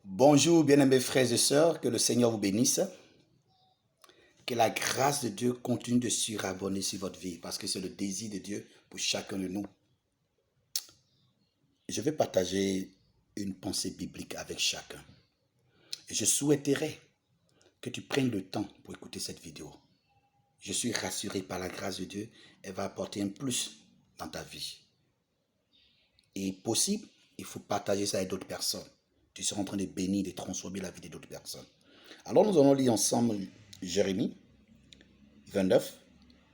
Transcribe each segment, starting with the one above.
Bonjour, bien-aimés frères et sœurs, que le Seigneur vous bénisse. Que la grâce de Dieu continue de surabonner sur votre vie, parce que c'est le désir de Dieu pour chacun de nous. Je vais partager une pensée biblique avec chacun. Et je souhaiterais que tu prennes le temps pour écouter cette vidéo. Je suis rassuré par la grâce de Dieu, elle va apporter un plus dans ta vie. Et possible, il faut partager ça avec d'autres personnes. Tu seras en train de bénir, de transformer la vie d'autres personnes. Alors nous allons lire ensemble Jérémie 29,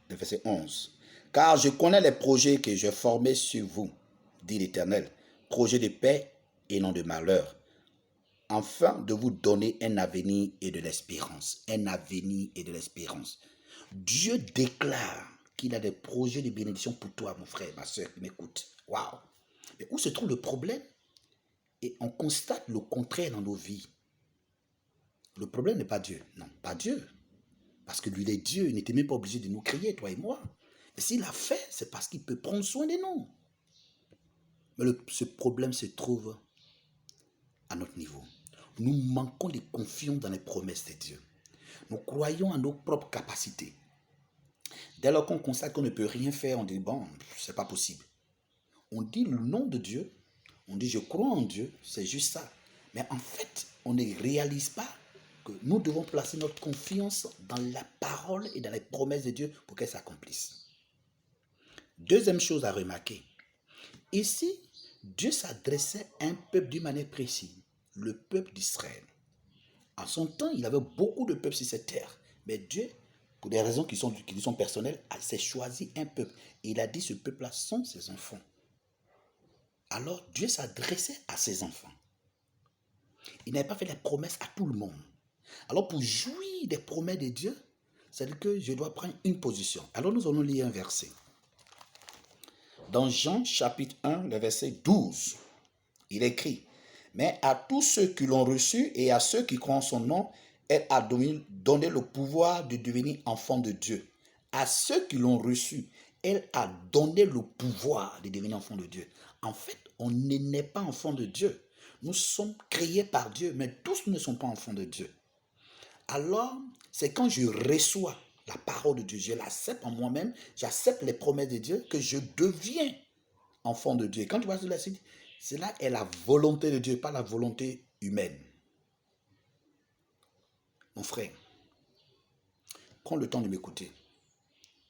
le verset 11. Car je connais les projets que j'ai formés sur vous, dit l'Éternel, projets de paix et non de malheur, afin de vous donner un avenir et de l'espérance. Un avenir et de l'espérance. Dieu déclare qu'il a des projets de bénédiction pour toi, mon frère, ma soeur qui m'écoute. Waouh! Mais où se trouve le problème? Et on constate le contraire dans nos vies. Le problème n'est pas Dieu. Non, pas Dieu. Parce que lui, il est Dieu. Il n'était même pas obligé de nous créer, toi et moi. Et s'il l'a fait, c'est parce qu'il peut prendre soin de nous. Mais ce problème se trouve à notre niveau. Nous manquons de confiance dans les promesses de Dieu. Nous croyons à nos propres capacités. Dès lors qu'on constate qu'on ne peut rien faire, on dit, bon, c'est pas possible. On dit le nom de Dieu, on dit je crois en Dieu, c'est juste ça. Mais en fait, on ne réalise pas que nous devons placer notre confiance dans la parole et dans les promesses de Dieu pour qu'elles s'accomplissent. Deuxième chose à remarquer, ici, Dieu s'adressait à un peuple d'une manière précise, le peuple d'Israël. En son temps, il avait beaucoup de peuples sur cette terre, mais Dieu, pour des raisons qui lui sont personnelles, s'est choisi un peuple. Et il a dit ce peuple-là sont ses enfants. Alors Dieu s'adressait à ses enfants. Il n'avait pas fait les promesses à tout le monde. Alors pour jouir des promesses de Dieu, c'est-à-dire que je dois prendre une position. Alors nous allons lire un verset. Dans Jean chapitre 1, le verset 12, il écrit, « Mais à tous ceux qui l'ont reçu et à ceux qui croient en son nom, elle a donné le pouvoir de devenir enfants de Dieu. » À ceux qui l'ont reçu, elle a donné le pouvoir de devenir enfants de Dieu. En fait, on n'est pas enfants de Dieu. Nous sommes créés par Dieu, mais tous ne sont pas enfants de Dieu. Alors, c'est quand je reçois la parole de Dieu, je l'accepte en moi-même, j'accepte les promesses de Dieu, que je deviens enfant de Dieu. Quand tu vois sur la suite, cela est la volonté de Dieu, pas la volonté humaine. Mon frère, prends le temps de m'écouter.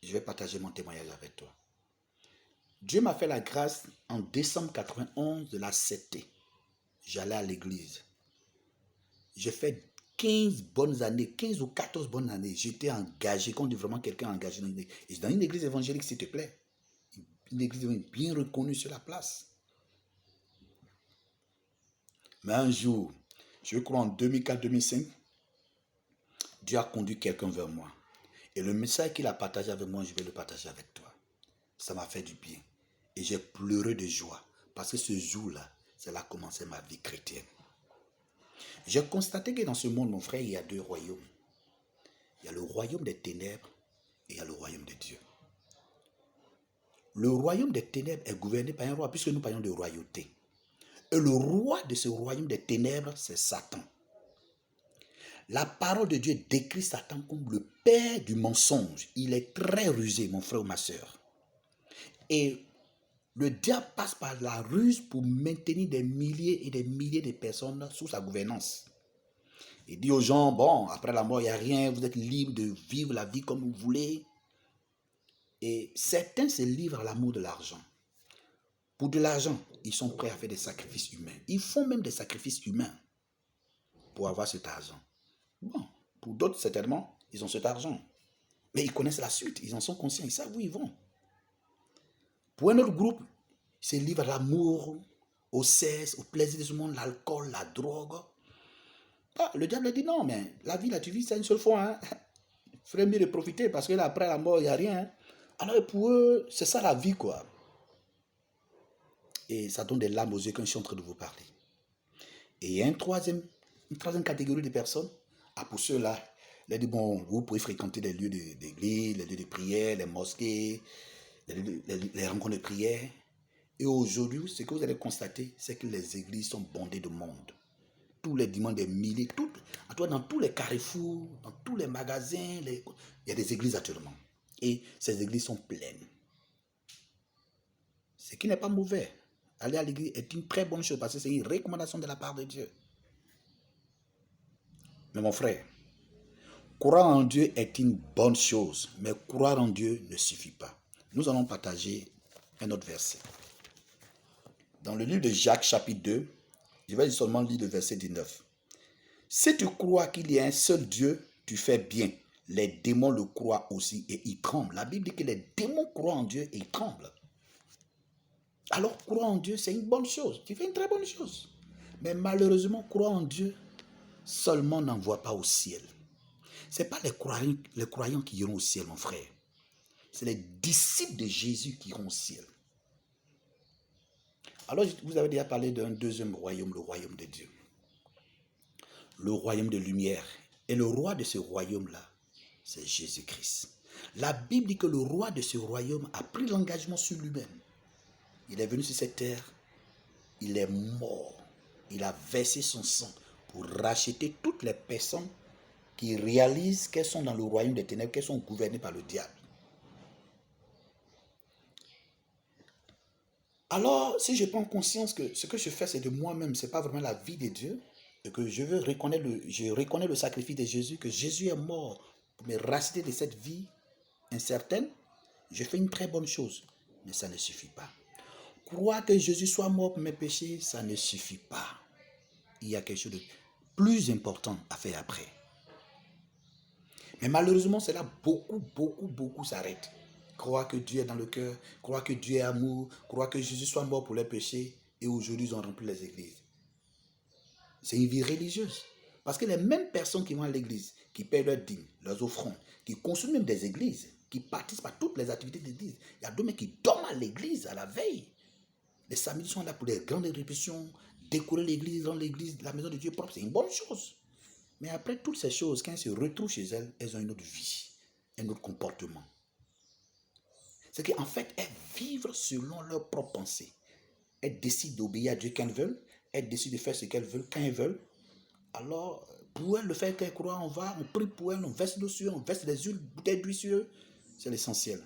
Je vais partager mon témoignage avec toi. Dieu m'a fait la grâce en décembre 91 de l'accepter. J'allais à l'église. J'ai fait 15 bonnes années, 15 ou 14 bonnes années. J'étais engagé, quand on dit vraiment quelqu'un engagé dans une église. Et dans une église évangélique, s'il te plaît. Une église bien reconnue sur la place. Mais un jour, je crois en 2004-2005, Dieu a conduit quelqu'un vers moi. Et le message qu'il a partagé avec moi, je vais le partager avec toi. Ça m'a fait du bien. Et j'ai pleuré de joie. Parce que ce jour-là, c'est là que commençait ma vie chrétienne. J'ai constaté que dans ce monde, mon frère, il y a deux royaumes. Il y a le royaume des ténèbres et il y a le royaume de Dieu. Le royaume des ténèbres est gouverné par un roi, puisque nous parlons de royauté. Et le roi de ce royaume des ténèbres, c'est Satan. La parole de Dieu décrit Satan comme le père du mensonge. Il est très rusé, mon frère ou ma soeur. Et le diable passe par la ruse pour maintenir des milliers et des milliers de personnes sous sa gouvernance. Il dit aux gens, bon, après la mort, il n'y a rien, vous êtes libre de vivre la vie comme vous voulez. Et certains se livrent à l'amour de l'argent. Pour de l'argent, ils sont prêts à faire des sacrifices humains. Ils font même des sacrifices humains pour avoir cet argent. Bon, pour d'autres, certainement, ils ont cet argent. Mais ils connaissent la suite, ils en sont conscients, ils savent où ils vont. Pour un autre groupe, ils se livrent à l'amour, au sexe, au plaisir de ce monde, l'alcool, la drogue. Ah, le diable a dit non, mais la vie là, tu vis ça une seule fois. Hein. Il ferait mieux de profiter parce que là, après la mort, il n'y a rien. Hein. Alors pour eux, c'est ça la vie, quoi. Et ça donne des larmes aux yeux quand je suis en train de vous parler. Et il y a une troisième catégorie de personnes. Ah, pour ceux-là, il a dit, bon, vous pouvez fréquenter les lieux d'église, les lieux de prière, les mosquées, les rencontres de prière. Et aujourd'hui, ce que vous allez constater, c'est que les églises sont bondées de monde. tous les dimanches des milliers, en tout cas, dans tous les carrefours, dans tous les magasins, il y a des églises actuellement. Et ces églises sont pleines. Ce qui n'est pas mauvais. Aller à l'église est une très bonne chose parce que c'est une recommandation de la part de Dieu. Mais mon frère, croire en Dieu est une bonne chose, mais croire en Dieu ne suffit pas. Nous allons partager un autre verset. Dans le livre de Jacques chapitre 2, je vais seulement lire le verset 19. Si tu crois qu'il y a un seul Dieu, tu fais bien. Les démons le croient aussi et ils tremblent. La Bible dit que les démons croient en Dieu et ils tremblent. Alors croire en Dieu, c'est une bonne chose. Tu fais une très bonne chose. Mais malheureusement, croire en Dieu seulement n'envoie pas au ciel. Ce n'est pas les croyants qui iront au ciel, mon frère. C'est les disciples de Jésus qui iront au ciel. Alors, vous avez déjà parlé d'un deuxième royaume, le royaume de Dieu. Le royaume de lumière. Et le roi de ce royaume-là, c'est Jésus-Christ. La Bible dit que le roi de ce royaume a pris l'engagement sur lui-même. Il est venu sur cette terre, il est mort. Il a versé son sang pour racheter toutes les personnes qui réalisent qu'elles sont dans le royaume des ténèbres, qu'elles sont gouvernées par le diable. Alors, si je prends conscience que ce que je fais, c'est de moi-même, ce n'est pas vraiment la vie de Dieu, et que je reconnais le sacrifice de Jésus, que Jésus est mort pour me racheter de cette vie incertaine, je fais une très bonne chose, mais ça ne suffit pas. Croire que Jésus soit mort pour mes péchés, ça ne suffit pas. Il y a quelque chose de plus important à faire après. Mais malheureusement, c'est là beaucoup s'arrêtent. Croire que Dieu est dans le cœur, croire que Dieu est amour, croire que Jésus soit mort pour les péchés, et aujourd'hui ils ont rempli les églises. C'est une vie religieuse. Parce que les mêmes personnes qui vont à l'église, qui paient leurs dîmes, leurs offrandes, qui consomment même des églises, qui participent à toutes les activités d'église, il y a d'autres qui dorment à l'église à la veille. Les samedis sont là pour des grandes répétitions, décorer l'église, rendre l'église, la maison de Dieu propre, c'est une bonne chose. Mais après toutes ces choses, quand elles se retrouvent chez elles, elles ont une autre vie, un autre comportement. C'est qu'en fait, elles vivent selon leurs propres pensées. Elles décident d'obéir à Dieu quand elles veulent, elles décident de faire ce qu'elles veulent quand elles veulent. Alors, pour elles, le fait qu'elles croient, on prie pour elles, on verse dessus, on verse des huiles, bouteilles d'huile sur eux. C'est l'essentiel.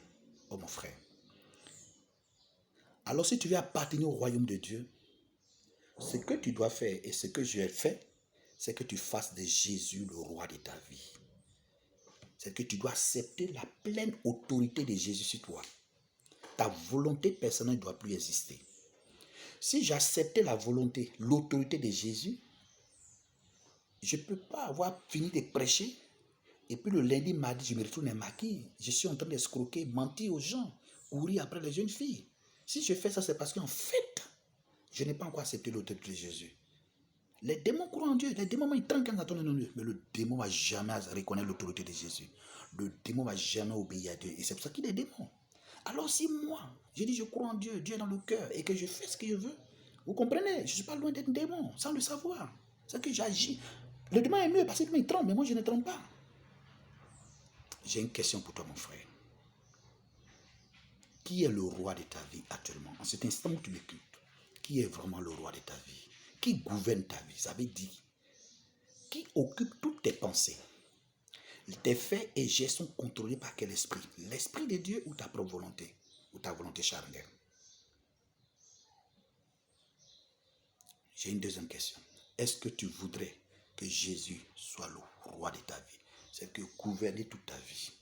Oh mon frère. Alors, si tu veux appartenir au royaume de Dieu, ce que tu dois faire et ce que je ai fait, c'est que tu fasses de Jésus le roi de ta vie. C'est que tu dois accepter la pleine autorité de Jésus sur toi. Ta volonté personnelle ne doit plus exister. Si j'acceptais la volonté, l'autorité de Jésus, je ne peux pas avoir fini de prêcher et puis le lundi, mardi, je me retourne et maquille. Je suis en train d'escroquer, mentir aux gens, courir après les jeunes filles. Si je fais ça, c'est parce qu'en fait, je n'ai pas encore accepté l'autorité de Jésus. Les démons croient en Dieu. Les démons, ils tremblent quand ils entendent le nom de Dieu. Mais le démon ne va jamais reconnaître l'autorité de Jésus. Le démon ne va jamais obéir à Dieu. Et c'est pour ça qu'il est démon. Alors si moi, je dis je crois en Dieu, Dieu est dans le cœur, et que je fais ce que je veux, vous comprenez, je ne suis pas loin d'être démon, sans le savoir. C'est que j'agis. Le démon est mieux parce que il tremble, mais moi je ne tremble pas. J'ai une question pour toi, mon frère. Qui est le roi de ta vie actuellement? En cet instant où tu m'écoutes, qui est vraiment le roi de ta vie? Qui gouverne ta vie? Ça veut dire, qui occupe toutes tes pensées? Tes faits et gestes sont contrôlés par quel esprit? L'esprit de Dieu ou ta propre volonté? Ou ta volonté charnelle? J'ai une deuxième question. Est-ce que tu voudrais que Jésus soit le roi de ta vie? C'est que gouverner toute ta vie.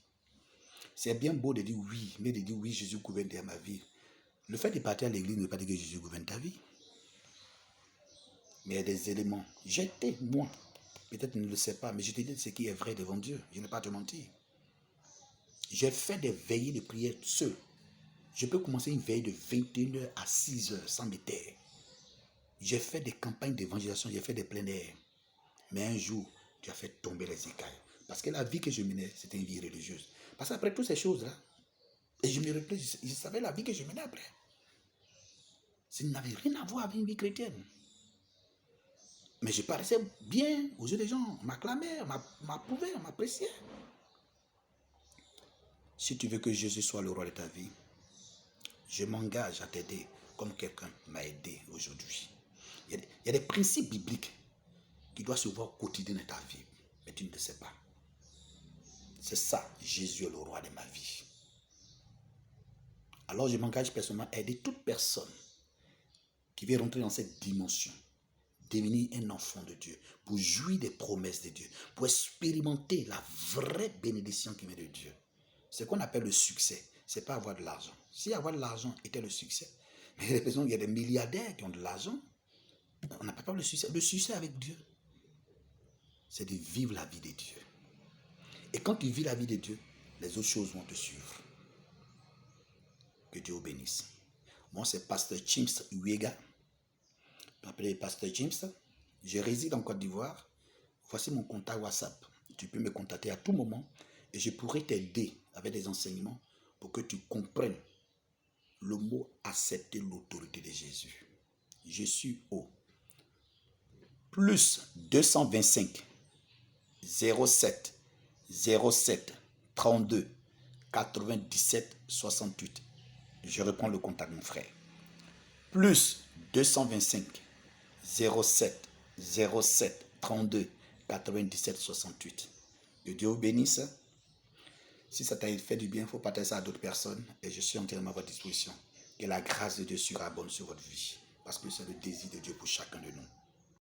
C'est bien beau de dire oui, mais de dire oui, Jésus gouverne ma vie. Le fait de partir à l'église ne veut pas dire que Jésus gouverne ta vie. Mais il y a des éléments. J'étais, moi, peut-être tu ne le sais pas, mais je te dis ce qui est vrai devant Dieu. Je ne vais pas te mentir. J'ai fait des veillées de prière seul. Je peux commencer une veille de 21h à 6h sans me taire. J'ai fait des campagnes d'évangélisation, j'ai fait des plein air. Mais un jour, tu as fait tomber les écailles. Parce que la vie que je menais, c'était une vie religieuse. Parce qu'après toutes ces choses-là, et je me rappelais, je savais la vie que je menais après. Ça n'avait rien à voir avec une vie chrétienne. Mais je paraissais bien aux yeux des gens. On m'acclamait, on m'approuvait, on m'appréciait. Si tu veux que Jésus soit le roi de ta vie, je m'engage à t'aider comme quelqu'un m'a aidé aujourd'hui. Il y a des principes bibliques qui doit se voir au quotidien dans ta vie, mais tu ne le sais pas. C'est ça, Jésus est le roi de ma vie. Alors je m'engage personnellement à aider toute personne qui veut rentrer dans cette dimension, devenir un enfant de Dieu, pour jouir des promesses de Dieu, pour expérimenter la vraie bénédiction qui vient de Dieu. Ce qu'on appelle le succès, ce n'est pas avoir de l'argent. Si avoir de l'argent était le succès, mais il y a des milliardaires qui ont de l'argent, on n'a pas le succès. Le succès avec Dieu, c'est de vivre la vie de Dieu. Et quand tu vis la vie de Dieu, les autres choses vont te suivre. Que Dieu vous bénisse. Moi, c'est Pasteur James Uega. Je m'appelle Pasteur James. Je réside en Côte d'Ivoire. Voici mon contact WhatsApp. Tu peux me contacter à tout moment et je pourrai t'aider avec des enseignements pour que tu comprennes le mot accepter l'autorité de Jésus. Je suis au plus 225 07 07 32 97 68. Je reprends le contact, mon frère. Plus 225 07 07 32 97 68. Que Dieu vous bénisse. Si ça t'a fait du bien, il faut partager ça à d'autres personnes. Et je suis entièrement à votre disposition. Que la grâce de Dieu surabonde sur votre vie. Parce que c'est le désir de Dieu pour chacun de nous.